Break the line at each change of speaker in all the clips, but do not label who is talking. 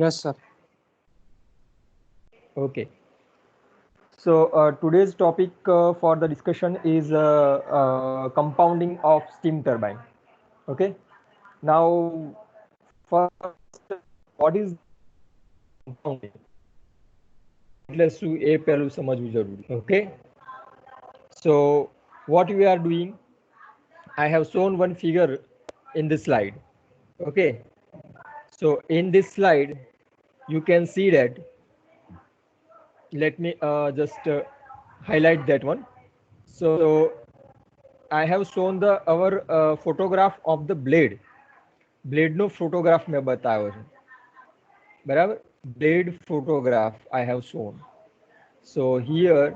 Yes, sir.
Okay. So today's topic for the discussion is compounding of steam turbine. Okay. Now, first, what is compounding? એટલે શું એ પહેલું સમજવું જરૂરી. Okay. So what we are doing, I have shown one figure in this slide. Okay. So in this slide, you can see that. Let me just highlight that one. So I have shown the our photograph of the blade. Blade no photograph મેં બતાવ્યો છે. બરાબર? Blade photograph I have shown. So here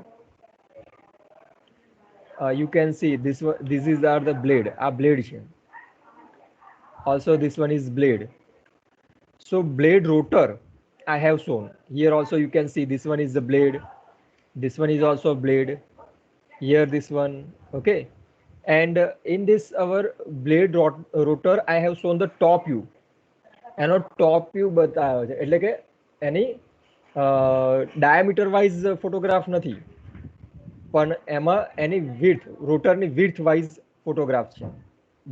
you can see this one. This is are the blade. આ blade છે. Also this one is blade. So blade rotor I have shown. Here also you can see this one is the blade. This one is also blade. Here this one. Okay. And in this our blade rotor I have shown the top view. એનો top view બતાવ્યો છે, એટલે કે એની diameter wise photograph નથી, પણ એમાં એની width, રોટરની width wise photograph છે.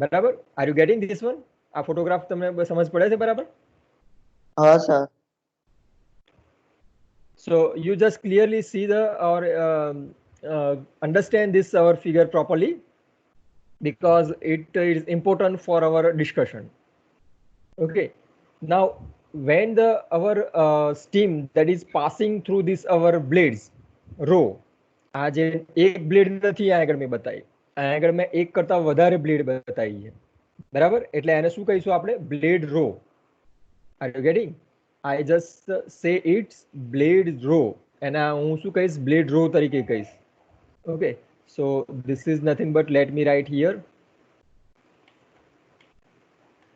બરાબર? R you gating this one? આ ફોટોગ્રાફ તમને સમજ પડે છે બરાબર?
હા sir.
So you just clearly see the or understand this our figure properly, because it is important for our discussion. Okay. Now when the our steam that is passing through this our blades row, આ જે એક blade નથી આ આગળ મેં બતાવી, આ આગળ મેં એક કરતા વધારે બ્લેડ બતાવી છે. બરાબર? એટલે એને શું કહીશું આપણે? Blade row. Are you getting? I just say it's blade row, and હું શું કહીશ? blade row તરીકે કહીશ. Okay. So this is nothing but, let me write here,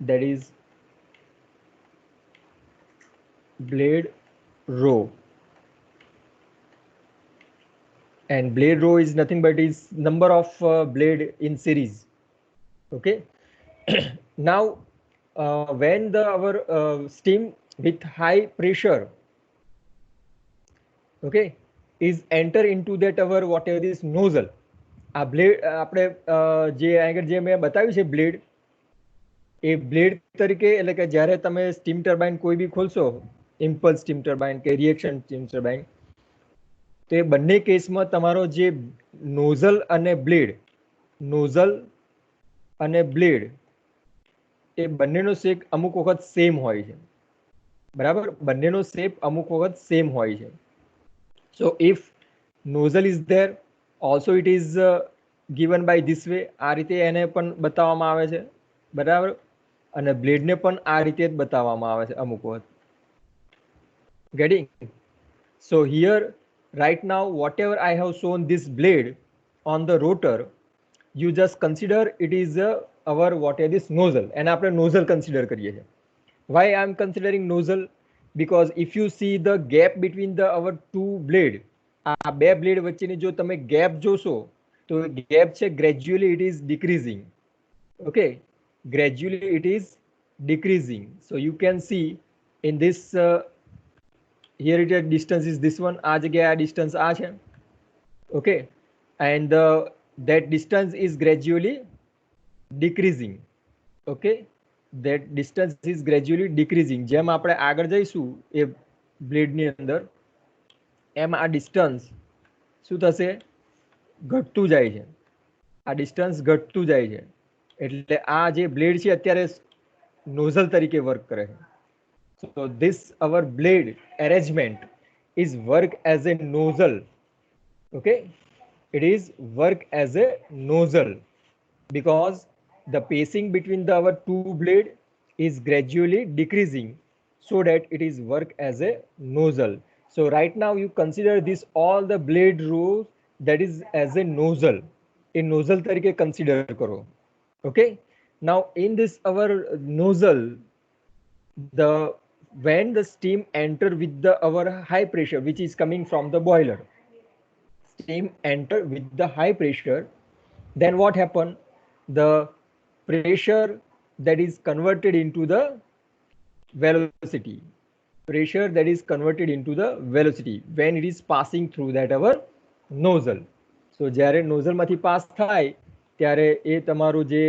that is blade row. And blade row is nothing but is number of blade in series. Okay. Now when the our steam with high pressure, okay, is enter into that our whatever this nozzle, આ blade આપણે જે આગળ જે મેં બતાવ્યું છે blade, એ blade તરીકે, એટલે કે જ્યારે તમે સ્ટીમ ટર્બાઇન કોઈ બી ખોલશો, ઇમ્પલ્સ સ્ટીમ ટર્બાઇન કે રિએક્શન સ્ટીમ ટર્બાઇન, તો એ બંને કેસમાં તમારો જે નોઝલ અને બ્લેડ, નોઝલ અને બ્લેડ એ બંનેનો શેપ અમુક વખત સેમ હોય છે. બરાબર? બંનેનો શેપ અમુક વખત સેમ હોય છે. So if nozzle is there, also it is given by this way. આ રીતે એને પણ બતાવવામાં આવે છે. બરાબર? અને બ્લેડને પણ આ રીતે જ બતાવવામાં આવે છે અમુક વખત. Getting? So here right now whatever I have shown this blade on the rotor, you just consider it is our what is this nozzle, and આપણે nozzle consider કરીએ છીએ. Why I am considering nozzle? Because if you see the gap between the our two blade, આ બે blade વચ્ચેની જો તમે gap જોશો, તો ગેપ છે gradually it is decreasing. Okay. Gradually it is decreasing. So you can see in this here it is distance is this one, આ જગ્યાએ આ distance આ છે. Okay. And that distance is gradually decreasing. Okay. That distance is gradually decreasing. જેમ આપણે આગળ જઈશું એ બ્લેડની અંદર, એમ આ ડિસ્ટન્સ શું થશે? ઘટતું જાય છે. આ ડિસ્ટન્સ ઘટતું જાય છે. એટલે આ જે બ્લેડ છે અત્યારે નોઝલ તરીકે વર્ક કરે છે. So this our blade arrangement is work as a nozzle. Okay. It is work as a nozzle because the spacing between the our two blade is gradually decreasing, so that it is work as a nozzle. So right now you consider this all the blade rows that is as a nozzle. A nozzle તરીકે consider કરો. Okay. Now in this our nozzle, the when the steam enter with the our high pressure which is coming from the boiler, steam enter with the high pressure, then what happen? The pressure that is converted into the velocity. pressure that is converted into the velocity when it is passing through that our nozzle. So જ્યારે નોઝલમાંથી pass થાય ત્યારે એ તમારું જે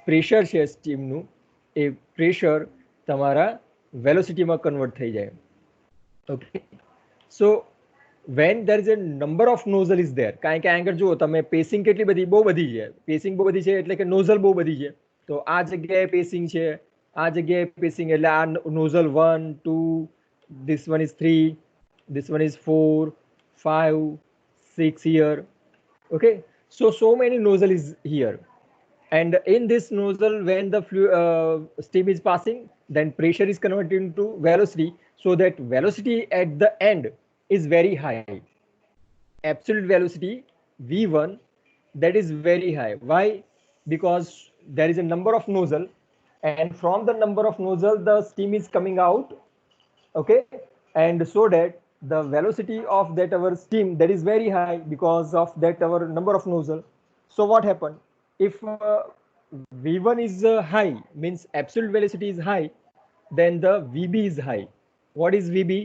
pressure છે સ્ટીમનું એ pressure તમારા વેલોસિટીમાં convert થઈ જાય. Okay, so when there is a number of nozzle is there, કારણ કે આગળ જુઓ તમે પેસિંગ કેટલી બધી બહુ બધી છે, પેસિંગ બહુ બધી છે એટલે કે નોઝલ બહુ બધી છે. તો આ જગ્યાએ પેસિંગ છે, આ જગ્યાએ પેસિંગ એટલે આ nozzle 1 2, this one is 3, this one is 4 5 6 here. Okay, so many nozzle is here, and in this nozzle when the steam is passing, then pressure is converted into velocity, so that velocity at the end is very high. Absolute velocity v1, that is very high. Why? Because there is a number of nozzle, and from the number of nozzle the steam is coming out. Okay, and so that the velocity of that our steam that is very high because of that our number of nozzle. So what happened if v1 is high, means absolute velocity is high, then the vb is high. What is vb?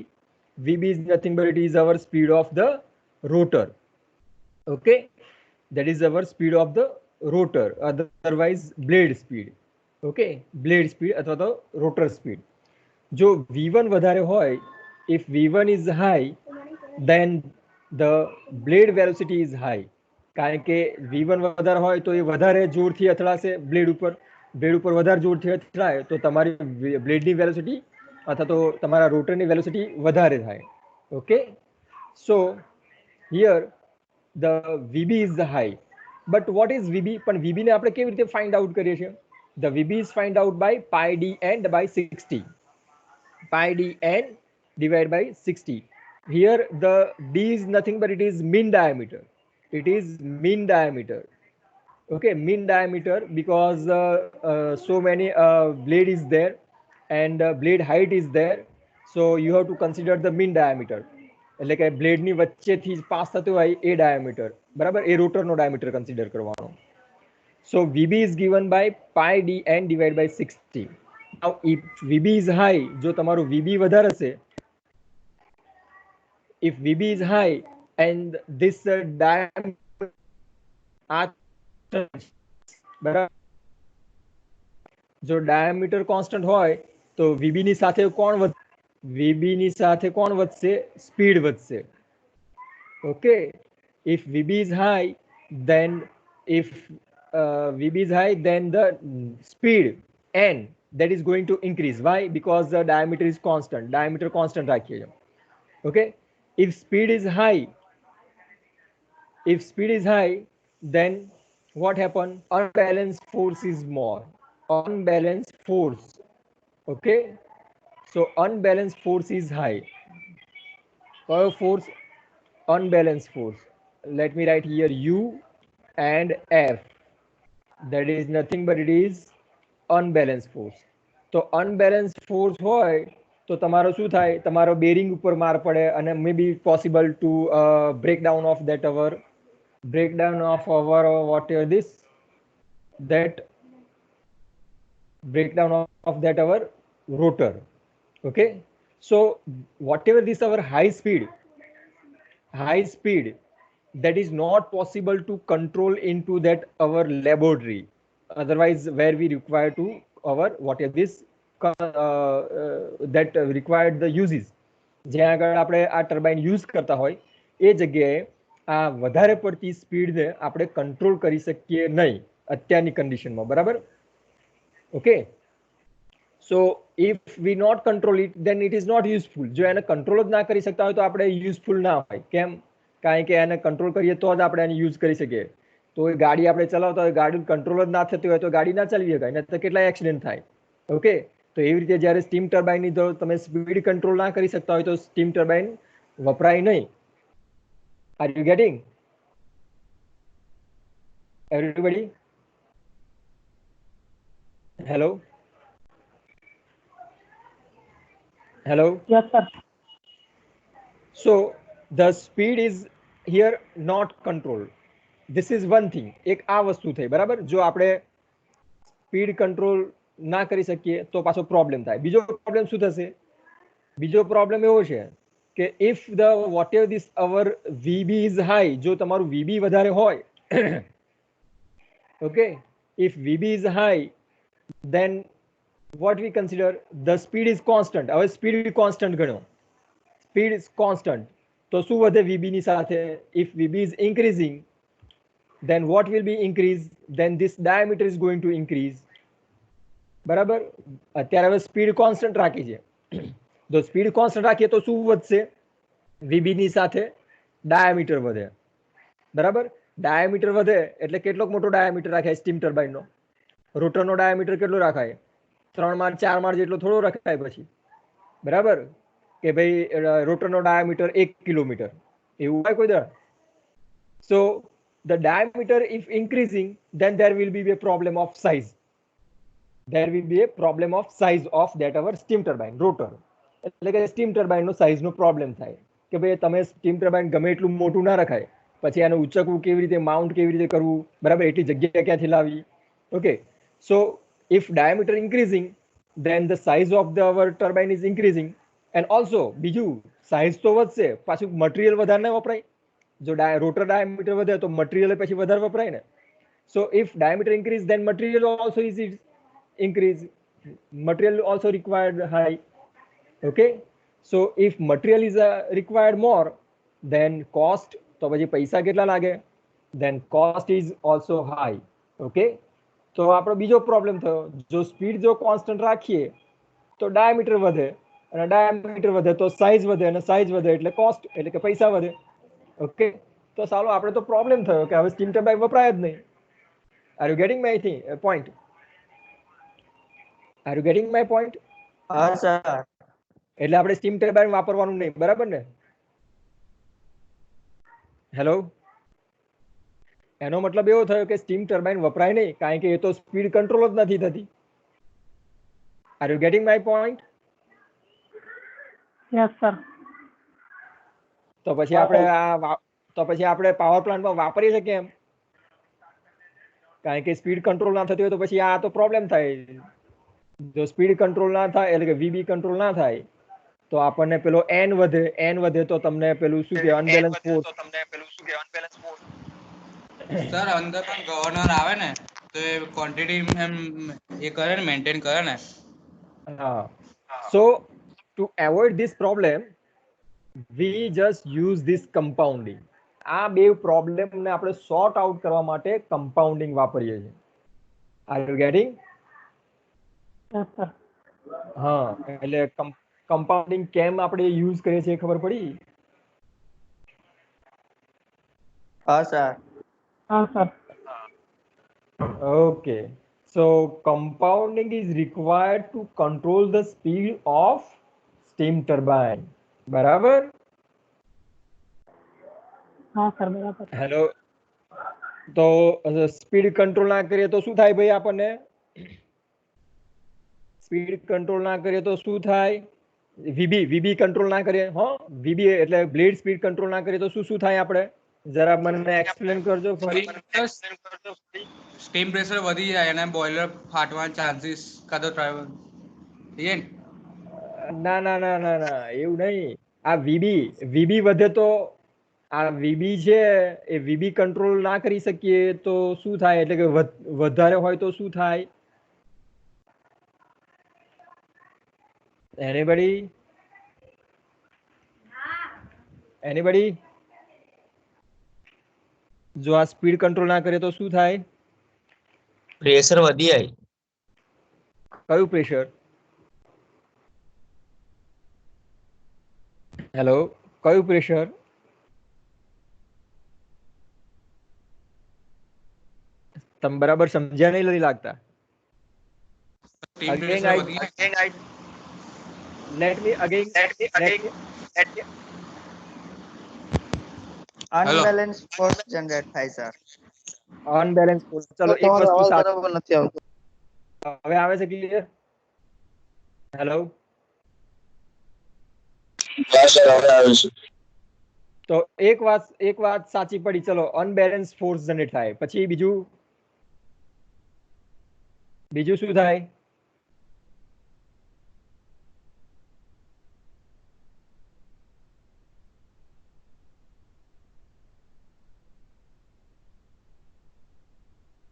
Vb is nothing but it is our speed of the rotor. Okay, that is our speed of the rotor, otherwise blade speed. Okay, blade speed अथवा तो rotor speed. જો v1 વધારે હોય, if v1 is high, then the blade velocity is high. કારણ કે v1 વધારે હોય તો એ વધારે જોરથી અથડાશે બ્લેડ ઉપર વધારે જોરથી અથડાય તો તમારી બ્લેડની વેલોસિટી અથવા તો તમારા રોટરની વેલોસિટી વધારે થાય. Okay, so here the vb is the high. But what is vb? પણ vb ને આપણે કેવી રીતે ફાઇન્ડ આઉટ કરીએ છીએ? The vb is find out by pi d n by 60. Pi d n divided by 60. Here the d is nothing but it is mean diameter. It is mean diameter. Okay, mean diameter, because so many blade is there, and blade height is there, so you have to consider the mean diameter. એટલે કે બ્લેડની વચ્ચેથી pass થતો હોય એ diameter, બરાબર, એ રોટરનો diameter consider કરવાનો. So vb is given by pi dn divided by 60. Now if vb is high, જો તમારું vb વધારે છે, if vb is high and this diameter, બરાબર, જો ડાયામીટર કોન્સ્ટન્ટ હોય તો vb ની સાથે કોણ વધશે? vb ની સાથે કોણ વધશે? સ્પીડ વધશે. Okay, if vb is high, then if vb is high, then the speed n that is going to increase. Why? Because the diameter is constant. Diameter constant રાખીએ. Okay, if speed is high, then what happen? Unbalanced force is more. Unbalanced force. Okay, so unbalanced force is high. Force, unbalanced force. Let me write here u and f. That is nothing but it is unbalanced force. તો unbalanced force હોય તો તમારો શું થાય? તમારો bearing ઉપર માર પડે અને may be possible to breakdown of that our whatever this, that breakdown of that our rotor. Okay, so whatever this our high speed that is not possible to control into that our laboratory, otherwise where we require to our whatever this that required the uses, જ્યાં આગળ આપણે આ turbine use કરતા હોય એ જગ્યાએ આ વધારે પડતી સ્પીડને આપણે કંટ્રોલ કરી શકીએ નહીં અત્યારની કન્ડિશનમાં, બરાબર? Okay, so if we not control it, then it is not useful. જો એને કંટ્રોલ જ ના કરી શકતા હોય તો આપણે યુઝફુલ ના હોય. કેમ? કારણ કે એને કંટ્રોલ કરીએ તો જ આપણે એને યુઝ કરી શકીએ. તો એ ગાડી આપણે ચલાવતા હોય, ગાડી કંટ્રોલ જ ના થતી હોય તો ગાડી ના ચલાવી શકાય, નહીં તો કેટલા એક્સિડન્ટ થાય. ઓકે, તો એવી રીતે જ્યારે સ્ટીમ ટર્બાઇનની જો તમે સ્પીડ કંટ્રોલ ના કરી શકતા હોય તો સ્ટીમ ટર્બાઇન વપરાય નહીં. R you gating everybody? Hello? Hello?
Yes, sir.
So the speed is here not controlled. This is one thing. એક આ વસ્તુ થઈ, બરાબર? જો આપણે સ્પીડ કંટ્રોલ ના કરી શકીએ તો પાછો પ્રોબ્લેમ થાય. બીજો પ્રોબ્લેમ શું થશે? બીજો પ્રોબ્લેમ એવો છે કે if the whatever this our VB is high, જો તમારું વીબી વધારે હોય, okay, if VB is high then what we consider the speed is constant. હવે સ્પીડ કોન્સ્ટન્ટ ગણો, સ્પીડ ઇઝ કોન્સ્ટન્ટ, તો શું વધે વીબી ની સાથે? if vb is increasing, then what will be increase? then this diameter is going to increase. બરાબર, અત્યારે હવે સ્પીડ કોન્સ્ટન્ટ રાખી છે, તો સ્પીડ કોન્સ્ટન્ટ રાખીએ તો શું વધશે? વીબી ની સાથે ડાયામીટર વધે. બરાબર, ડાયામીટર વધે એટલે કેટલો મોટો ડાયામીટર રાખાય સ્ટીમ ટર્બાઇન નો? રોટરનો ડાયામીટર કેટલો રાખાય? 3 માળ 4 માળ જેટલો થોડો રખાય પછી. બરાબર, કે ભાઈ રોટરનો ડાયામીટર 1 કિલોમીટર એવું હોય કોઈ દર? સો the diameter if increasing, then there will be a problem of size. There will be a problem of size of that our steam turbine rotor. એટલે કે સ્ટીમ ટર્બાઇન નો સાઇઝ નો પ્રોબ્લેમ થાય કે ભાઈ તમે સ્ટીમ ટર્બાઇન ગમે એટલું મોટું ના રખાય, પછી આને ઉચકવું કેવી રીતે, માઉન્ટ કેવી રીતે કરવું, બરાબર, એટલી જગ્યા ક્યાંથી લાવવી? Okay, so if diameter increasing, then the size of the our turbine is increasing, and also બીજું સાઇઝ તો વધશે, પાછું મટીરિયલ વધારે ના વપરાય. જો રોટર ડાયામીટર વધે તો મટીરિયલ પછી વધારે વપરાય ને. so if diameter increase, then material also is increase, material also required high. okay, so if material is required more, then cost, તો પછી પૈસા કેટલા લાગે? then cost is also high. okay, તો આપણો બીજો પ્રોબ્લેમ થયો, જો સ્પીડ જો કોન્સ્ટન્ટ રાખીએ તો ડાયામીટર વધે, અને ડાયામીટર વધે તો સાઇઝ વધે, અને સાઇઝ વધે એટલે કોસ્ટ એટલે કે પૈસા વધે. ઓકે, તો સાલો આપણે તો પ્રોબ્લેમ થયો કે હવે સ્ટીમ ટર્બાઇન વપરાય જ નહીં. R you gating my point? R you gating my point?
હા સર.
એટલે આપણે સ્ટીમ ટર્બાઇન વાપરવાનું નહીં, બરાબર ને? હેલો, એનો મતલબ એવો થયો કે સ્ટીમ ટર્બાઇન વપરાય નહીં કારણ કે એ તો સ્પીડ કંટ્રોલ જ નથી થતી. R you gating my point?
Yes sir.
તો પછી આપણે પાવર પ્લાન્ટમાં વાપરીએ છીએ કેમ? કારણ કે સ્પીડ કંટ્રોલ ના થતી હોય તો પછી આ તો પ્રોબ્લેમ થાય. જો સ્પીડ કંટ્રોલ ના થાય એટલે કે વીબી કંટ્રોલ ના થાય તો આપણને પેલો એન વધે તો તમને પેલું શું કે અનબેલેન્સ ફોર્સ.
સર અંદર પણ ગવર્નર આવે ને તો એ ક્વોન્ટિટી એમ એ કરે ને, મેન્ટેન કરે ને.
હા, so to avoid this problem we just use this compounding. આ બે પ્રોબ્લેમને આપણે સોર્ટ આઉટ કરવા માટે કમ્પાઉન્ડિંગ વાપરીએ છીએ. R you gating?
Yes sir.
હા, એટલે કમ્પાઉન્ડિંગ કેમ આપણે યુઝ કરીએ છીએ ખબર પડી?
હા સર.
હા sir.
Okay, so compounding is required to control the speed of steam turbine. બરાબર?
હા સર, બરાબર.
હેલો, તો સ્પીડ કંટ્રોલ ના કરીએ તો શું થાય ભાઈ? આપણને સ્પીડ કંટ્રોલ ના કરીએ તો શું થાય? વીબી કંટ્રોલ ના કરીએ, હા, વીબી એટલે બ્લેડ સ્પીડ કંટ્રોલ ના કરીએ તો શું થાય? આપણે જરા મને એક્સપ્લેન કરજો ફરી.
સ્ટીમ પ્રેશર વધી જાય અને બોઇલર ફાટવાના ચાન્સીસ કાં તો ટ્રાવલ ને.
ના ના ના ના ના, એવું નહીં. આ વીબી વધે તો આ વીબી છે એ વીબી કંટ્રોલ ના કરી શકીએ તો શું થાય? એટલે કે વધારે હોય તો શું થાય? એનીબડી? જો આ સ્પીડ કંટ્રોલ ના કરે તો શું થાય?
પ્રેશર વધી જાય.
કયું પ્રેશર? હેલો, કયું પ્રેશર? તમે બરાબર સમજ્યા નહીં લાગતા.
સ્ટીમ પ્રેશર વધી જાય.
Let me again.
Unbalance force generate થાય સર.
Unbalance force. ચલો એક
તમારો
વસ્તુ
અવાજ
સાચી.
બરાબર નથી આવતો.
હવે આવે છે ક્લિયર? હેલો, તો એક વાત સાચી પડી. ચલો, અનબેલેન્સ ફોર્સ જનરેટ થાય, પછી બીજું શું થાય?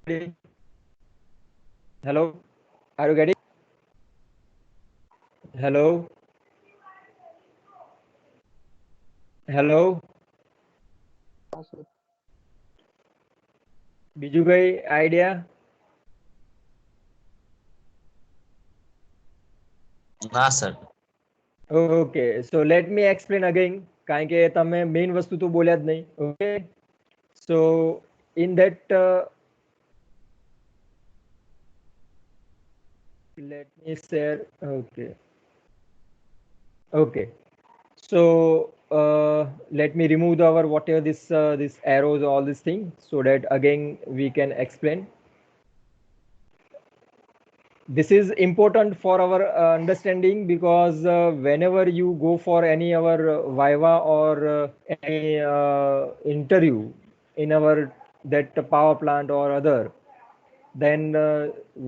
Hello, are you getting? Hello, hello. બીજું કઈ આઈડિયા?
ના sir.
Okay, so let me explain again. કારણ કે તમે મેઇન વસ્તુ તો બોલ્યા જ નહીં. Okay, so in that let me share. Okay, okay. So let me remove our whatever this arrows, all these things, so that again we can explain. This is important for our understanding, because whenever you go for any our viva or any interview in our that power plant or other, then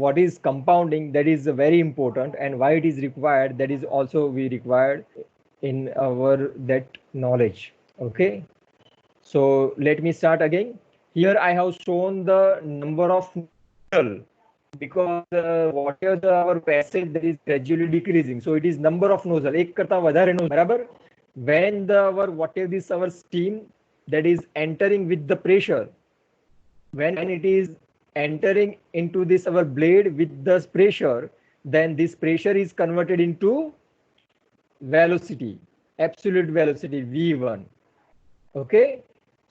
what is compounding, that is very important, and why it is required, that is also we required in our that knowledge. Okay, so let me start again. Here I have shown the number of nozzle, because whatever our passage, that is gradually decreasing, so it is number of nozzle, એક કરતા વધારે nozzle, બરાબર. When the our whatever this our steam that is entering with the pressure, when it is entering into this our blade with the pressure, then this pressure is converted into velocity, absolute velocity v1. Okay,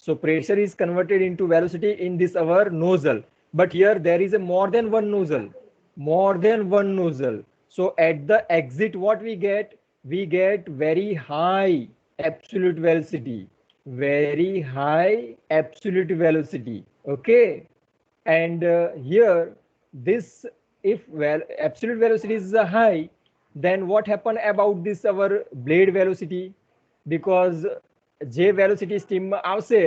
so pressure is converted into velocity in this our nozzle, but here there is a more than one nozzle, more than one nozzle. So at the exit, what we get very high absolute velocity, very high absolute velocity. Okay, and here this, if absolute velocity is high, then what happen about this our blade velocity? Because જે velocity સ્ટીમમાં આવશે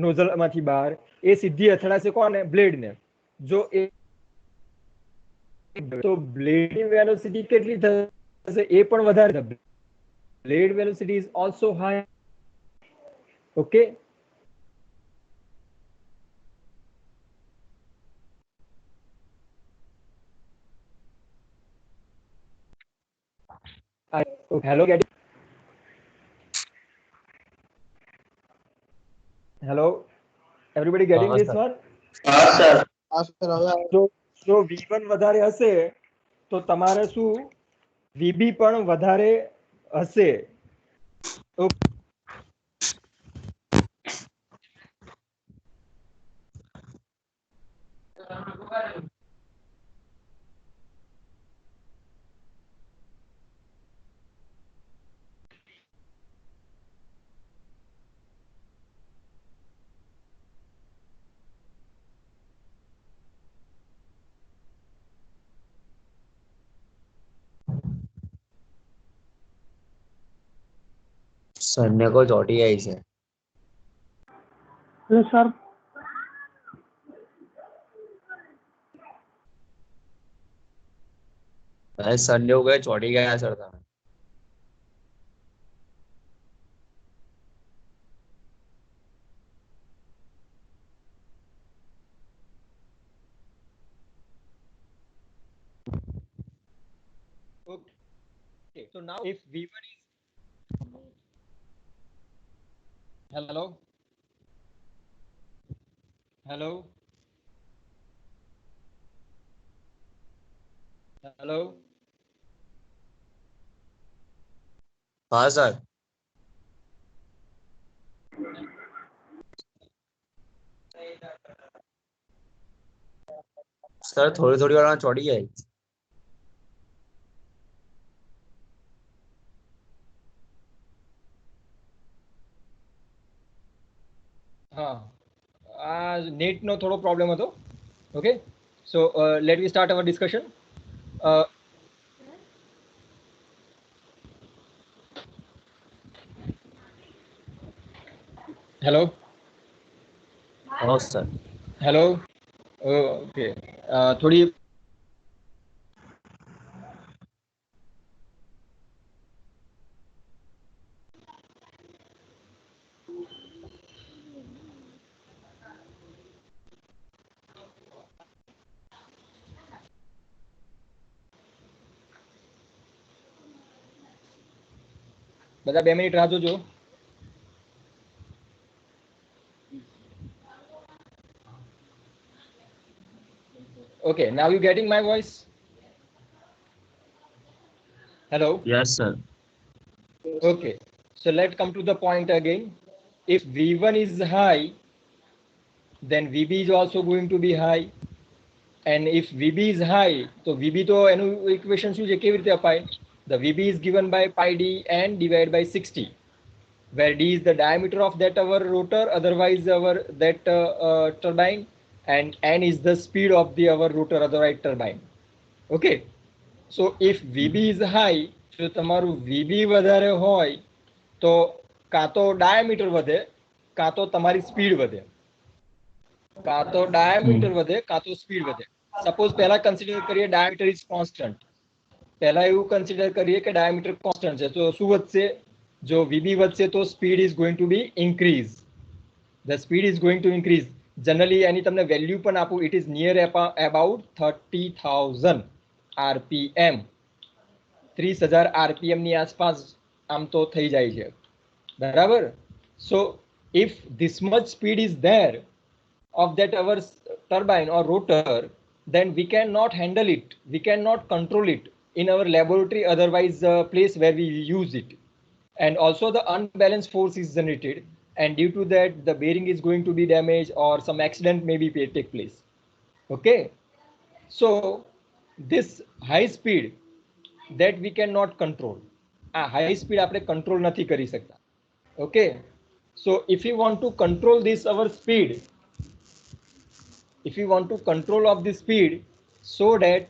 નોઝલમાંથી બહાર, એ સીધી અથડાશે કોને? બ્લેડને. જો એ તો blade velocity કેટલી થશે? એ પણ વધારે. Blade velocity is also high. Okay, hello, getting? Hello, everybody getting
હા,
this
sir.
one?
સર
જો V1 વધારે હશે તો તમારે શું VB પણ વધારે હશે.
સરને કોઈ ચોટી આવી છે.
Hello, sir.
અને સરને એવું કહે ચોટી ગયા સર તમે.
Okay, so now if V1 is, hello, hello, hello,
હા સર. સર થોડી થોડી વારમાં ચોટી જાય.
હા, આ નેટનો થોડો પ્રોબ્લેમ હતો. Okay, so let we start our discussion. Hello,
હા સર.
હેલો, ઓકે, થોડી બધા 2 મિનિટ રાહ જોજો. Okay, now you getting my voice? Hello.
Yes, sir.
Okay, so let's come to the point again. If V1 is high, then VB is also going to be high. And if VB is high, so VB તો એનું equation શું છે, કેવી રીતે અપાય? The VB is given by pi d and divided by 60, where d is the diameter of that our rotor, otherwise our that turbine, and n is the speed of the our rotor, otherwise turbine. Okay, so if VB is high, જો તમારું VB વધારે હોય તો કાં તો diameter વધે કાં તો તમારી સ્પીડ વધે. કાં તો ડાયામીટર વધે કાં તો સ્પીડ વધે. સપોઝ પહેલા કન્સિડર કરીએ ડાયામીટર ઇઝ કોન્સ્ટન્ટ. પહેલા એવું કન્સિડર કરીએ કે ડાયામીટર કોન્સ્ટન્ટ છે, તો શું વધશે? જો VB વધશે તો speed is going to be increase. The speed is going to increase. Generally any તમને વેલ્યુ પણ આપું, it is near about 30,000 RPM. 30,000 RPM ની આસપાસ આમ તો થઈ જાય છે, બરાબર? સો if this much speed is there of that our turbine or rotor, then we cannot handle it, we cannot control it in our laboratory, otherwise place where we use it. And also the unbalanced force is generated, and due to that the bearing is going to be damaged or some accident maybe take place. Okay, so this high speed that we cannot control, high speed આપણે control નથી કરી શકતા. Okay, so if you want to control this our speed, if you want to control of the speed, so that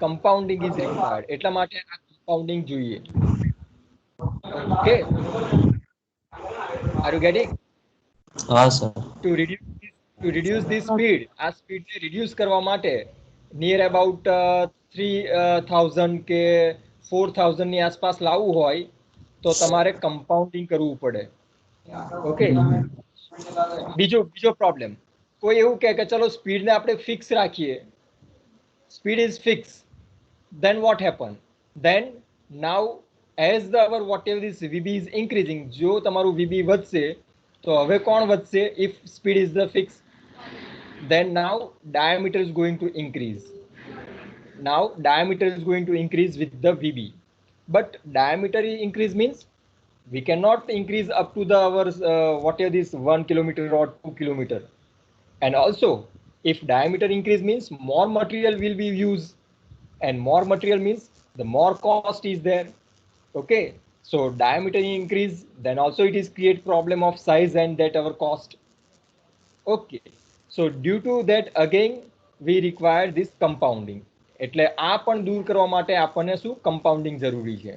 compounding is required. એટલા માટે આ compounding જોઈએ. Okay, are you getting?
sir.
To reduce the speed, આ speed ને reduce કરવા માટે near about 3,000 કે 4,000 ની આસપાસ લાવવું હોય તો તમારે compounding કરવું પડે. Okay, બીજો પ્રોબ્લેમ, કોઈ એવું કહે કે ચલો સ્પીડ ને આપણે ફિક્સ રાખીએ, speed is fix, then what happen? Then now as the our whatever this VB is increasing, જો તમારું VB વધશે તો હવે કોણ વધશે? If speed is the fix, then now diameter is going to increase. Now diameter is going to increase with the VB, but diameter increase means we cannot increase up to the our whatever this 1 kilometer or 2 kilometer. And also if diameter increase means more material will be used, and more material means the more cost is there. Okay, so diameter increase, then also it is create problem of size and that our cost. Okay, so due to that again we require this compounding. એટલે આ પણ દૂર કરવા માટે આપણને શું compounding જરૂરી છે.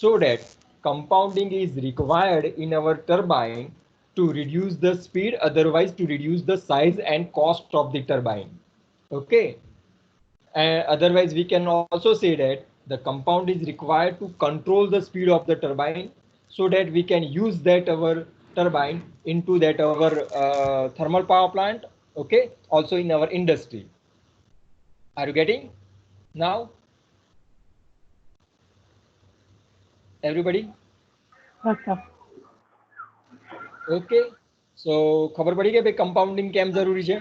So that compounding is required in our turbine to reduce the speed, otherwise to reduce the size and cost of the turbine. Okay, and otherwise we can also say that the compound is required to control the speed of the turbine, so that we can use that our turbine into that our thermal power plant. Okay, also in our industry. Are you getting now, everybody?
Yes, sir.
Okay, so ખબર પડી કે ભાઈ compounding કેમ જરૂરી છે?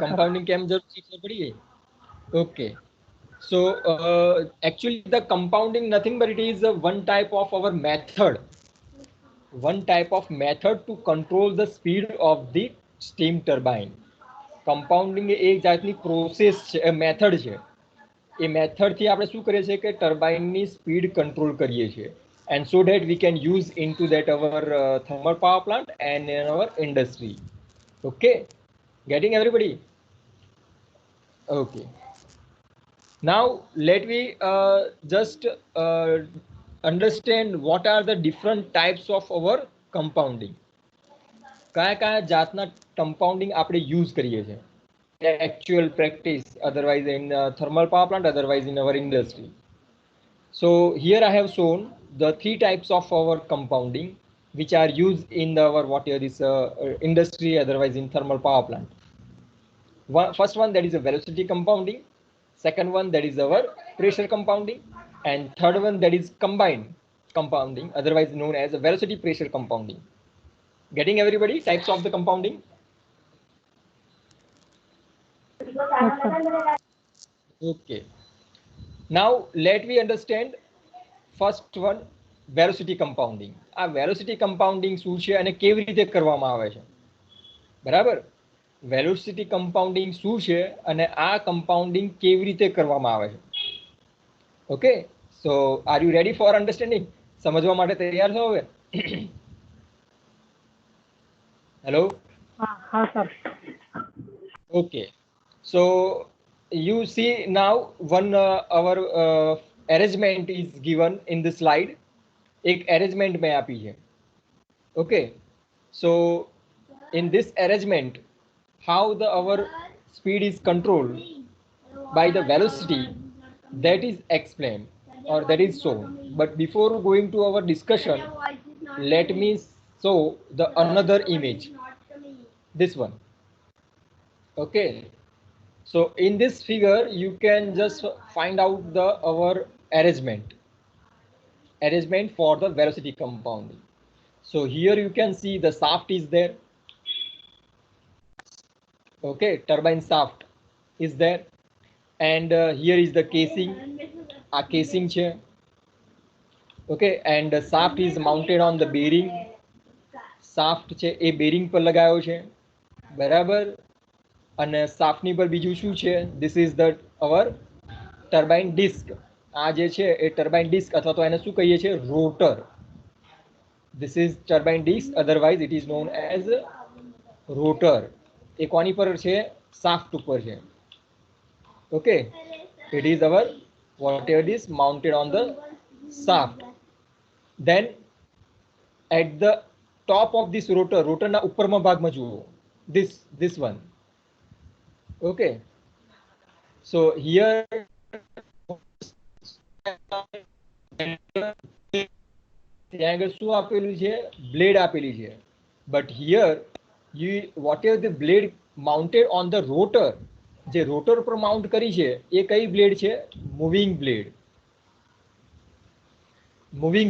Compounding કેમ જરૂરી છે ખબર પડી ગઈ? Okay, so actually the compounding nothing but it is one type of our method, one type of method to control the speed of the steam turbine. Compounding એ એક જાતની પ્રોસેસ છે, મેથડ છે. એ મેથડ થી આપણે શું કરીએ છીએ કે ટર્બાઇન ની સ્પીડ કંટ્રોલ કરીએ છીએ, and so that we can use into that our thermal power plant and in our industry. Okay, getting everybody? Okay, now let me just understand what are the different types of our compounding. કયા કયા જાતના compounding આપણે use કરીએ છીએ actual practice, otherwise in thermal power plant, otherwise in our industry. So here I have shown the three types of our compounding which are used in our whatever this industry, otherwise in thermal power plant. First one, that is a velocity compounding. Second one, that is our pressure compounding. and third one, that is combined compounding, otherwise known as velocity pressure compounding. Getting everybody types of the compounding?
Yes, sir.
Okay. Now let me understand first one, velocity compounding. આ velocity compounding શું છે અને કેવી રીતે કરવામાં આવે છે? બરાબર? વેલોસિટી કમ્પાઉન્ડિંગ શું છે અને આ કમ્પાઉન્ડિંગ કેવી રીતે કરવામાં આવે છે? Okay, so are you ready for understanding? સમજવા માટે તૈયાર છો હવે? હેલો.
हाँ sir.
Okay, so you see now one our arrangement is given in the slide. एक arrangement में आपी है. Okay, so in this arrangement, how the our speed is controlled by the velocity, that is explained or that is shown. But before going to our discussion, let me show the another image, this one. Okay, so in this figure you can just find out the our arrangement for the velocity compounding. So here you can see the shaft is there. Okay, turbine shaft is there, and here is the casing. A casing chair. Okay, and the shaft is mounted on the bearing. Shaft છે એ bearing પર લગાયો છે, બરાબર? અને શાફ્ટની પર બીજું શું છે? This is the our turbine disc. આ જે છે એ turbine disc અથવા તો એને શું કહીએ છે? rotor. This is turbine disc, otherwise it is known as rotor. એ કોની પર છે? શાફ્ટ ઉપર છે. Okay, it is our whatever is mounted on the shaft. Then at the top of this rotor ના ઉપરમાં ભાગમાં જુઓ, this one. Okay, so here ત્યાં આગળ શું આપેલું છે? બ્લેડ આપેલી છે. But here you whatever the blade mounted on the rotor, જે રોટર પર માઉન્ટ કરી છે એ કઈ બ્લેડ છે? Moving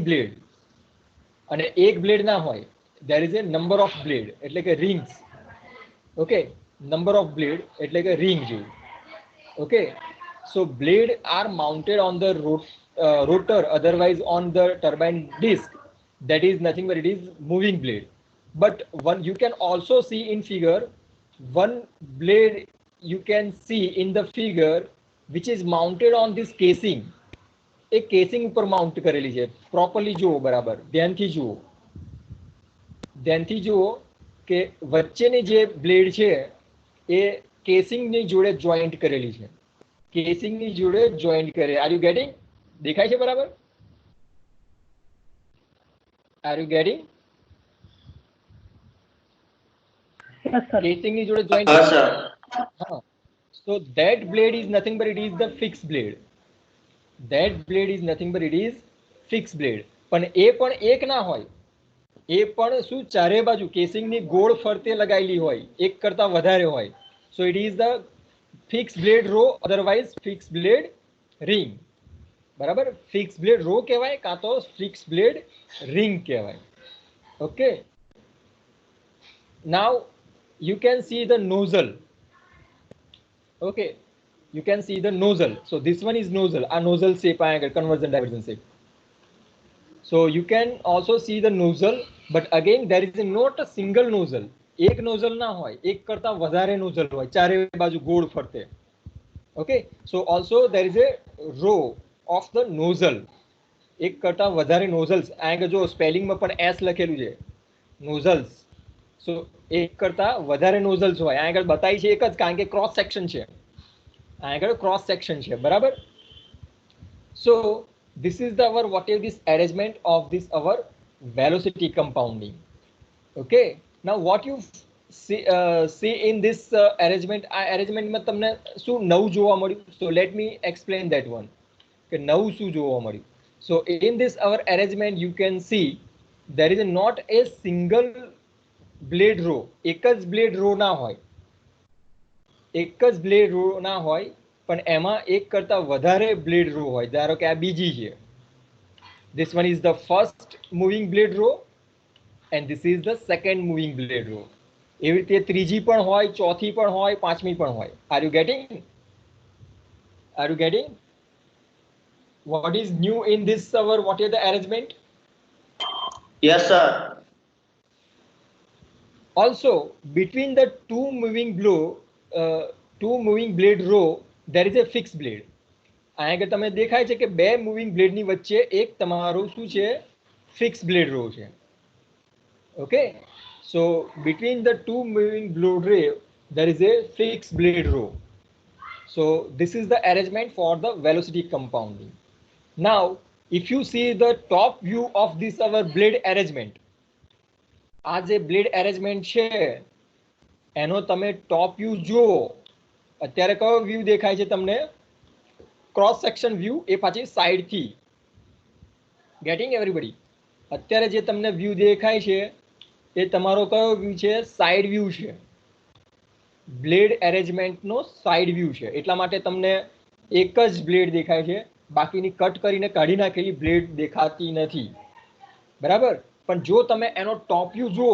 blade. અને એક બ્લેડ ના હોય, there is a number of blade, એટલે કે rings. Okay, number of blade એટલે કે ring જેવું. Okay, so blade are mounted on the rotor, otherwise on the turbine disc. That is nothing but it is moving blade. But one you can also see in figure, one blade you can see in the figure which is mounted on this casing. एक casing ઉપર mount કરેલી છે. Properly જુઓ, બરાબર ધ્યાનથી જુઓ કે વચ્ચેની જે બ્લેડ છે એ કેસિંગની જોડે જોઈન્ટ કરેલી છે. R you gating? દેખાય છે બરાબર? R you gating?
Yes, sir.
કેસિંગની જોડે જોઈન્ટ. હા, so that blade is nothing but it is the fixed blade. પણ એ પણ એક ના હોય, એ પણ શું ચારે બાજુ કેસિંગની ગોળ ફરતે લગાવેલી હોય, એક કરતા વધારે હોય. So it is the fixed blade row, otherwise fixed blade ring. બરાબર? fixed blade row કહેવાય કાં તો fixed blade ring કહેવાય. Okay, now you can see the nozzle. Okay, you can see the nozzle. So this one is nozzle. A nozzle shape आएगा, conversion diversion shape. So you can also see the nozzle, but again there is not a single nozzle. एक nozzle ना होय, एक करता વધારે nozzle होय, चारे बाजू गोल फरते. Okay, so also there is a row of the nozzle. एक करता વધારે nozzles. आएगा जो spelling में पण s લખેલું છે, nozzles. So एक करता વધારે nozzles होय. आएगा बताई છે એક જ, કારણ કે cross section છે. આગળ cross section છે, બરાબર? So this is the our what is this arrangement of this our velocity compounding. Okay, now what you see in this arrangement, આ arrangement માં તમને શું નવું જોવા મળ્યું? So let me explain that one, કે નવું શું જોવા મળ્યું. So in this our arrangement you can see there is not a single blade row. એક જ blade row ના હોય, પણ એમાં એક કરતા વધારે બ્લેડ રો હોય. ધારો કે આ બીજી છે, this one is the first moving blade row and this is the second moving blade row. એવી રીતે ત્રીજી પણ હોય, ચોથી પણ હોય, પાંચમી પણ હોય. Are you getting? Are you getting? What is new in this our what is the arrangement?
Yes, sir.
Also, between the two moving blade row, there is a fixed blade. અહીંયા આગળ તમે દેખાય છે કે બે મૂવિંગ બ્લેડની વચ્ચે એક તમારો શું છે, ફિક્સ બ્લેડ રો છે. Okay, so between the two moving blade row there is a fixed blade row. So this is the arrangement for the velocity compounding. Now if you see the top view of this our blade arrangement, આ જે blade arrangement છે એનો તમે top view જુઓ. અત્યારે કયો view દેખાય છે તમને? ક્રોસ સેક્શન વ્યૂ, એ પાછી સાઈડ થી. Getting everybody? અત્યારે જે તમને વ્યૂ દેખાય છે એ તમારો કયો વ્યૂ છે? સાઈડ વ્યૂ છે. બ્લેડ એરેન્જમેન્ટનો સાઈડ વ્યૂ છે. એટલા માટે તમને એક જ બ્લેડ દેખાય છે, બાકીની કટ કરીને કાઢી નાખેલી બ્લેડ દેખાતી નથી. બરાબર? પણ જો તમે એનો ટોપ વ્યૂ જુઓ,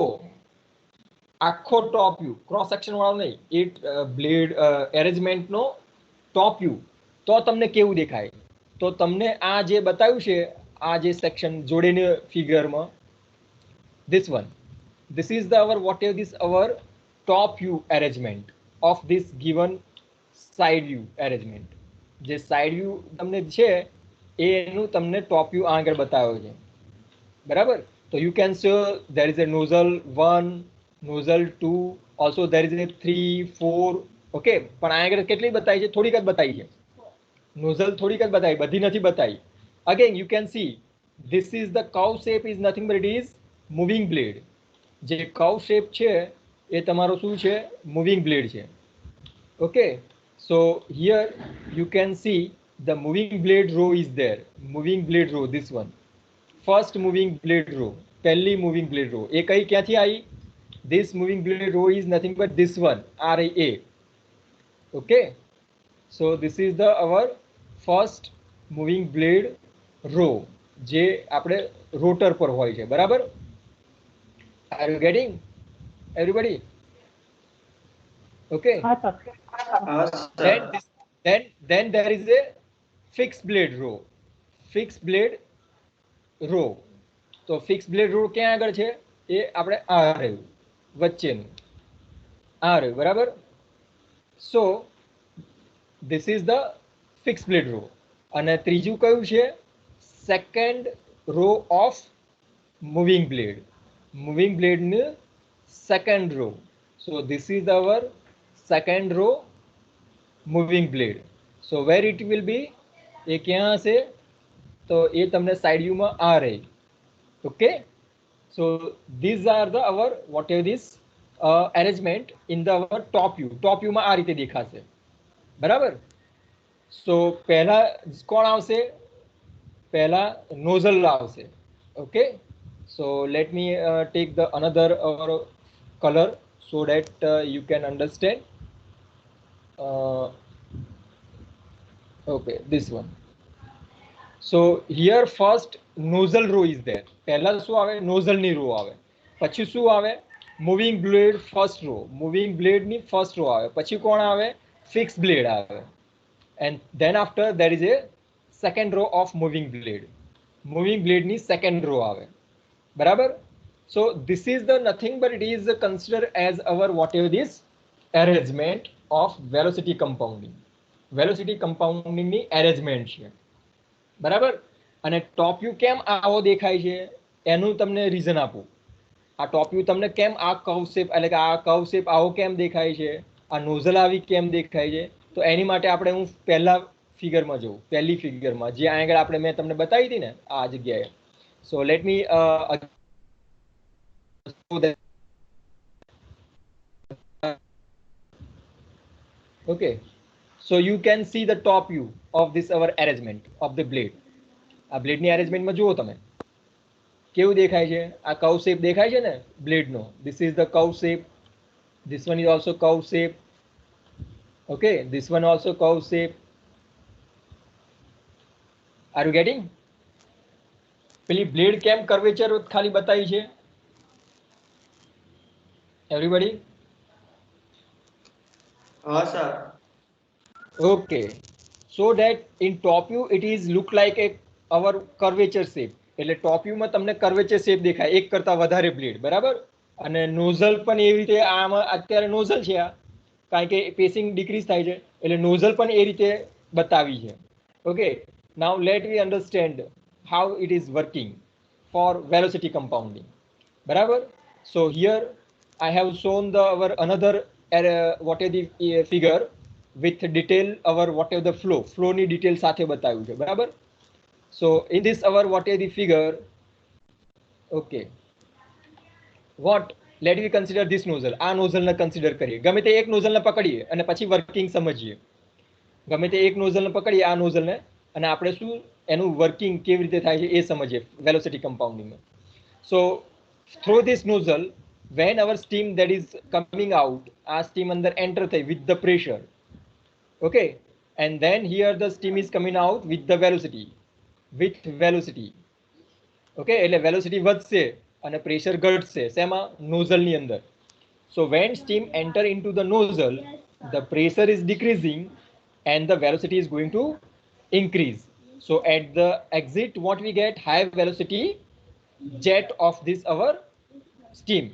આખો ટોપ વ્યૂ, ક્રોસ સેક્શન વાળો નહીં, એ બ્લેડ એરેન્જમેન્ટનો ટોપ વ્યૂ, તો તમને કેવું દેખાય? તો તમને આ જે બતાવ્યું છે, આ જે section જોડેની ફિગરમાં, this one, this is the our what is this our top view arrangement of this given side view arrangement. જે સાઈડ વ્યૂ તમને છે એ એનું તમને ટોપ વ્યૂ આગળ બતાવ્યો છે. બરાબર? તો you can see there is a nozzle 1, nozzle 2, also there is a 3, 4. Okay, પણ આ આગળ કેટલી બતાવી છે? થોડીક જ બતાવી છે. nozzle થોડીક જ બતાવી, બધી નથી બતાવી. Again you can see this is the curve shape is nothing but it is moving blade. જે curve shape છે એ તમારો શું છે? moving blade છે. Okay, so here you can see the moving blade row is there. Moving blade row, this one, first moving blade row, પહેલી moving blade row. એ કઈ ક્યાંથી આવી? This moving blade row is nothing but this one, RA. Okay, so this is the our first moving blade row જે આપણે rotor પર હોય છે. બરાબર? Are you getting everybody? Okay.
હા sir.
Then there is a fixed blade row. Fixed blade row. તો fix blade row ક્યાં આગળ છે? એ આપણે આ રહ્યું વચ્ચેનું, આ રહ્યું. બરાબર? So this is the fix blade row. અને ત્રીજું કયું છે? Second row of moving blade. Moving બ્લેડની second row. So this is our second row moving blade. So where it will be? એ ક્યાં હશે? તો એ તમને સાઈડ વ્યૂમાં આ રહી. Okay, so these are the our what is this arrangement in the our top view. Top view માં આ રીતે દેખાશે. બરાબર? so પહેલા કોણ આવશે? પહેલા nozzle આવશે. Okay, so let me take the another color so that you can understand. Okay, this one. So here first nozzle row is there. પહેલા શું આવે? nozzle ની રો આવે. પછી શું આવે? Moving blade first row. Moving blade ની first row આવે. પછી કોણ આવે? ફિક્સ બ્લેડ આવે. and then after there is a second row of moving blade. Moving blade ની સેકન્ડ રો આવે. બરાબર? so this is the nothing but it is considered as our whatever this arrangement of velocity compounding. velocity compounding ની arrangement છે. બરાબર? અને top view કેમ આવો દેખાય છે એનું તમને રીઝન આપું. આ ટોપ વ્યૂ તમને કેમ આ કર્વ શેપ, એટલે કે આ કર્વ શેપ આવો કેમ દેખાય છે, આ નોઝલ આવી કેમ દેખાય છે, તો એની માટે આપણે હું પહેલા ફિગરમાં જઉં. પહેલી ફિગરમાં જે આગળ આપણે મેં તમને બતાવી હતી ને આ જગ્યાએ. So let me okay, so you can see the top view of this our arrangement of the blade. આ બ્લેડની એરેન્જમેન્ટમાં જુઓ તમે કેવું દેખાય છે? આ કર્વ શેપ દેખાય છે ને બ્લેડનો. This is the curve shape. This one is also curve shape. Okay, this one also curve shape. Are you getting? પેલી બ્લેડ કેમ કર્વેચર ખાલી બતાવી છે એવરીબડી?
हाँ sir.
Okay, so that in top view it is look like a our curvature shape. એટલે ટોપ વ્યૂમાં તમને curvature shape દેખાય, એક કરતા વધારે બ્લેડ, બરાબર. અને નોઝલ પણ એવી રીતે, આમાં અત્યારે નોઝલ છે આ, કારણ કે પેસિંગ ડિક્રીઝ થાય છે એટલે નોઝલ પણ એ રીતે બતાવી છે. Okay, now let we understand how it is working for velocity compounding, બરાબર. So here I have shown the our another what is the figure with detail our whatever the flow ની detail સાથે બતાવ્યું છે, બરાબર. So in this our what is the figure? Okay, what let we consider this nozzle. આ nozzle ને consider કરીએ, ગમે તે એક nozzle ને પકડીએ અને પછી વર્કિંગ સમજીએ. ગમે તે એક nozzle ને પકડીએ આ nozzle ને, અને આપણે શું એનું વર્કિંગ કેવી રીતે થાય છે એ સમજીએ velocity કમ્પાઉન્ડિંગમાં. So through this nozzle, when our steam that is coming out, our steam under enter with the pressure, okay, and then here the steam is coming out with the velocity, okay, એટલે velocity વધશે અને pressure ઘટશે શેમાં? nozzle ની અંદર. So when steam enter into the nozzle, the pressure is decreasing and the velocity is going to increase. So at the exit what we get? High velocity jet of this our steam.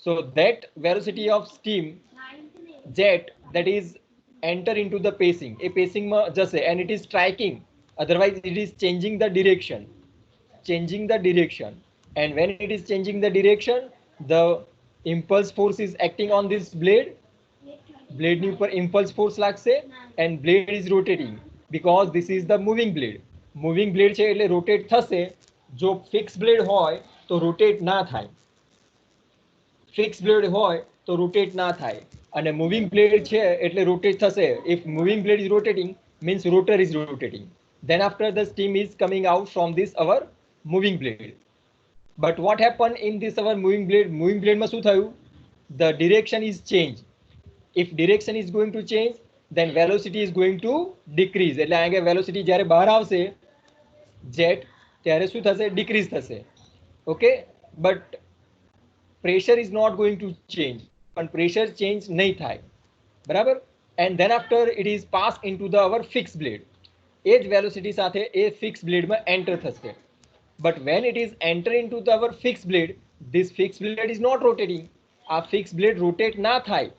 So that velocity of steam jet that is enter into the pacing, a pacing ma jase and it is striking, otherwise it is changing the direction, and when it is changing the direction, the impulse force is acting on this blade ની ઉપર impulse force લાગશે and blade is rotating because this is the moving blade છે એટલે rotate થશે. જો fixed blade હોય તો rotate ના થાય, અને moving blade છે એટલે rotate થશે. If moving blade is rotating means rotor is rotating, then after the steam is coming out from this our moving blade. But what happened in this our moving blade માં શું થયું? The direction is changed. If direction is going to change, then velocity is going to decrease. એટલે આ velocity જ્યારે બહાર આવશે jet ત્યારે શું થશે? decrease થશે. Okay, but pressure is not going to change, પણ pressure change નહીં થાય, બરાબર. and then after it is passed into the our fixed blade, એ જ velocity સાથે એ fixed blade માં enter થશે. but when it is enter into the our fixed blade, this fixed blade is not rotating. આ fixed blade rotate ના થાય.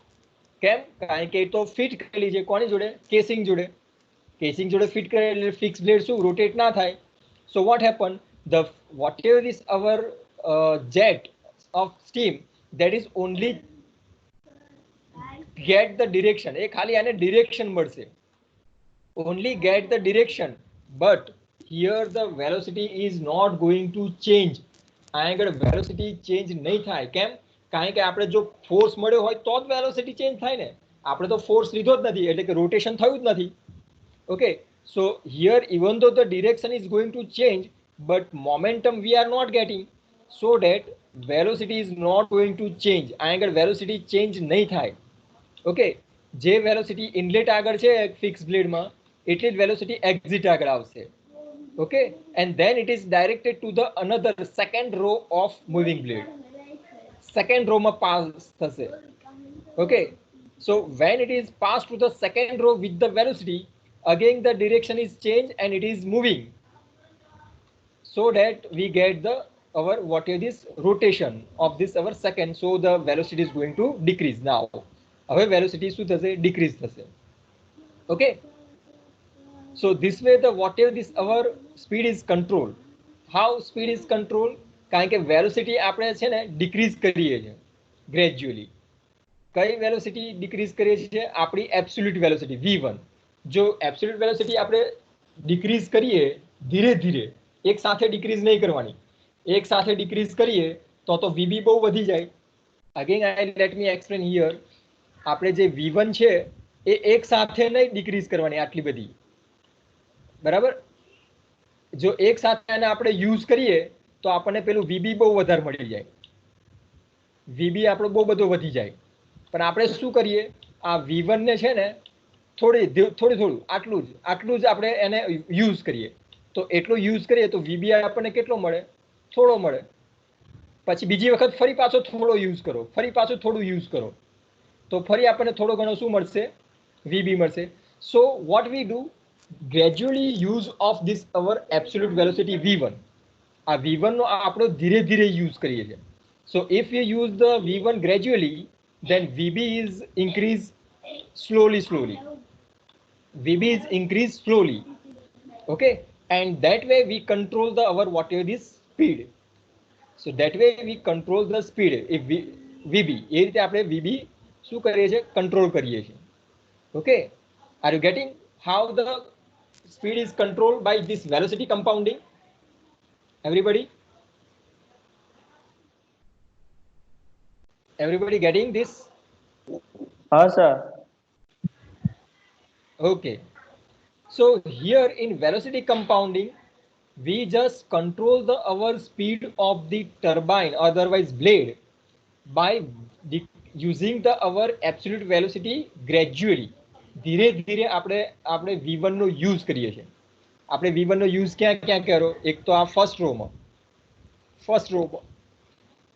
કેમ? કારણ કે એ તો ફિટ કરેલી છે કોની જોડે? કેસિંગ જોડે ફિટ કરેલી fixed blade શું rotate ના થાય. so what happened? The whatever is our jet of steam that is only get the direction, એ ખાલી આને direction મળશે, only get the direction, but here the velocity is not going to change. આ આગળ velocity change નહીં થાય. કેમ? કારણ કે આપણે જો ફોર્સ મળ્યો હોય તો જ વેલોસિટી ચેન્જ થાય ને. આપણે તો ફોર્સ લીધો જ નથી એટલે કે રોટેશન થયું જ નથી. Okay, so here even though the direction is going to change but momentum we are not getting, so that velocity is not going to change. આ આગળ વેલોસિટી ચેન્જ નહીં થાય. ઓકે, જે વેલોસિટી ઇનલેટ આગળ છે ફિક્સ બ્લેડમાં એટલી જ velocity exit આગળ આવશે. Okay, and then it is directed to the another second row of moving blade. second row ma pass thase. Okay, so when it is passed to the second row with the velocity, again the direction is changed and it is moving, so that we get the our what is this rotation of this our second, so the velocity is going to decrease. now our velocity શું થશે? decrease થશે. Okay, so this way the whatever this our speed is controlled. how speed is controlled? કારણ કે velocity આપણે છે ને decrease કરીએ છીએ ગ્રેજ્યુઅલી. કઈ વેલોસિટી ડિક્રીઝ કરીએ છીએ? આપણી એબ્સોલ્યુટ વેલોસિટી v1. જો એબ્સોલ્યુટ વેલોસિટી આપણે ડિક્રીઝ કરીએ ધીરે ધીરે, એક સાથે ડિક્રીઝ નહીં કરવાની, એક સાથે ડિક્રીઝ કરીએ તો vb બહુ વધી જાય. Again let me explain here. આપણે જે v1 છે એ એક સાથે નહીં ડિક્રીઝ કરવાની આટલી બધી, બરાબર. જો એક સાથે આને આપણે યુઝ કરીએ તો આપણને પેલું વીબી બહુ વધારે મળી જાય, વીબી આપણો બહુ બધો વધી જાય. પણ આપણે શું કરીએ? આ v1 ને છે ને થોડું આટલું જ આપણે એને યુઝ કરીએ તો એટલો યુઝ કરીએ તો વીબી આપણને કેટલો મળે? થોડો મળે. પછી બીજી વખત ફરી પાછો થોડો યુઝ કરો, ફરી પાછું થોડું યુઝ કરો, તો ફરી આપણને થોડો ઘણો શું મળશે? વીબી મળશે. So what we do, gradually use of this our absolute velocity v1. આ v1 નો આપણો ધીરે ધીરે યુઝ કરીએ છીએ. સો if you use the v1 gradually, then vb is increase slowly. vb is increase slowly. Okay, and that way we control the our whatever this speed. So that way we control the speed. If vb એ રીતે આપણે vb શું કરીએ છીએ? Control કરીએ છીએ. Okay, are you getting how the speed is controlled by this velocity compounding? Everybody getting this?
हाँ sir.
Okay, so here in velocity compounding we just control the our speed of the turbine, otherwise blade, by using the our absolute velocity gradually. ધીરે ધીરે આપણે v1 નો use કરીએ છીએ. આપણે v1 નો use ક્યાં ક્યાં કર્યો? એક તો આ ફર્સ્ટ રોમાં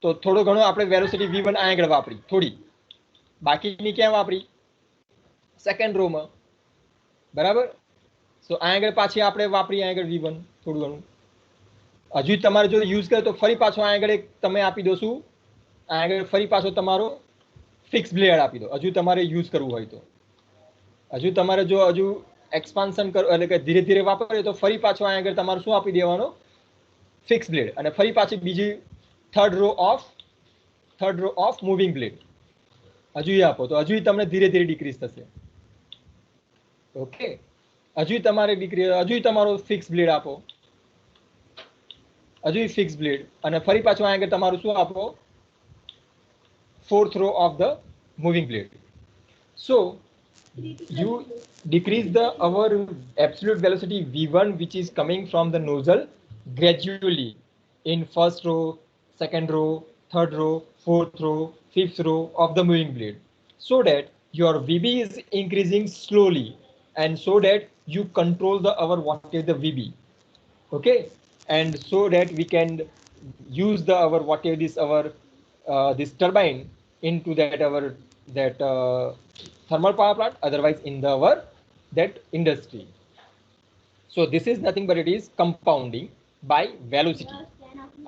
તો થોડો ઘણો આપણે વેલોસિટી v1 આ આગળ વાપરી થોડી, બાકીની ક્યાં વાપરી? સેકન્ડ રોમાં. બરાબર? સો આ આગળ પાછી આપણે વાપરી આ આગળ v1 થોડું ઘણું. હજુ તમારે જો યુઝ કરે તો ફરી પાછો આ આગળ તમે આપી દો શું? આ આગળ ફરી પાછો તમારો ફિક્સ બ્લેડ આપી દો, હજુ તમારે યુઝ કરવું હોય તો. હજુ તમારે જો હજુ એક્સપાન્શન કરો એટલે કે ધીરે ધીરે વાપરે તો ફરી પાછો આ આગળ તમારે શું આપી દેવાનો? Fix blade. અને ફરી પાછી બીજી third row of moving blade હજુ આપો તો હજુ તમને ધીરે ધીરે ડિક્રીઝ થશે. ઓકે, હજુ તમારે હજુ તમારો ફિક્સ બ્લેડ આપો, હજુ ફિક્સ બ્લેડ, અને ફરી પાછું આ આગળ તમારું શું આપો? fourth row of the moving blade. So you decrease the our absolute velocity v1 which is coming from the nozzle gradually in first row, second row, third row, fourth row, fifth row of the moving blade, so that your vb is increasing slowly, and so that you control the our what is the vb. Okay, and so that we can use the our whatever this our this turbine into that our that thermal power plant, otherwise in the our that industry. So this is nothing but it is compounding by velocity.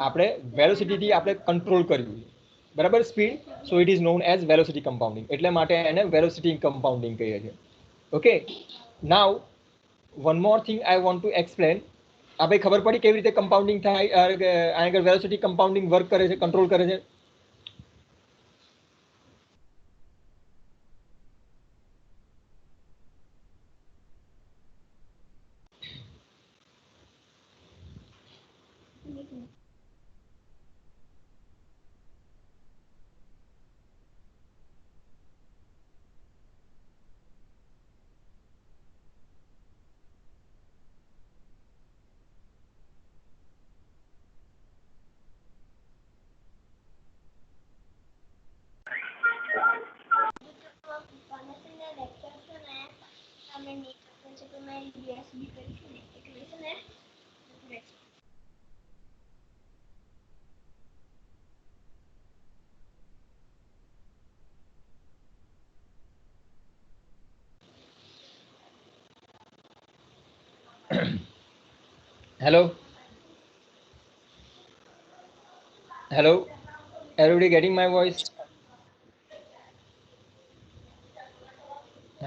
આપણે velocity થી આપણે control કરવું, બરાબર? Speed. so it is known as velocity compounding. એટલે માટે એને velocity compounding કહીએ છીએ. Okay, now one more thing I want to explain. આપણે ખબર પડી કેવી રીતે કમ્પાઉન્ડિંગ થાય, આગળ વેલોસિટી કમ્પાઉન્ડિંગ વર્ક કરે છે, કંટ્રોલ કરે છે? Hello, everybody getting my voice?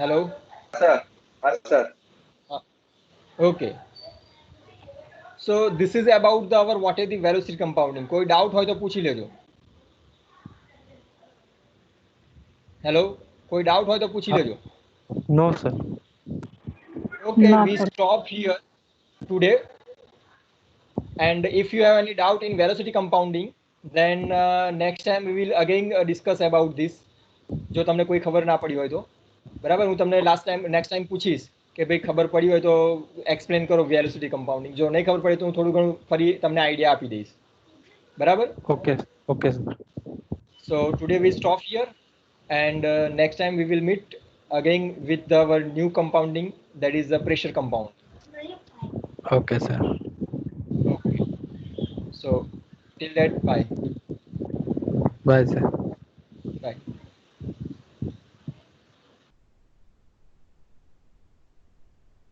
Hello
Sir. Sir.
Okay, so this is about the our what is the velocity compounding. કોઈ ડાઉટ હોય તો પૂછી લેજો. હેલો, કોઈ ડાઉટ હોય તો પૂછી લેજો.
No, sir.
Okay,
No,
we
sir.
stop here today, and if you have any doubt in velocity compounding, then next time we will again discuss about this. જો તમને કોઈ ખબર ના પડી હોય તો, બરાબર? હું તમને નેક્સ્ટ ટાઈમ પૂછીશ કે ભાઈ ખબર પડી હોય તો એક્સપ્લેન કરો વેલોસિટી કમ્પાઉન્ડિંગ. જો નહીં ખબર પડે તો હું થોડું ઘણું ફરી તમને આઈડિયા આપી દઈશ, બરાબર?
Okay, okay, sir.
So today we stop here, and next time we will meet again with our new compounding, that is the pressure compound.
Okay, sir.
Okay. So till that, bye.
Bye, sir.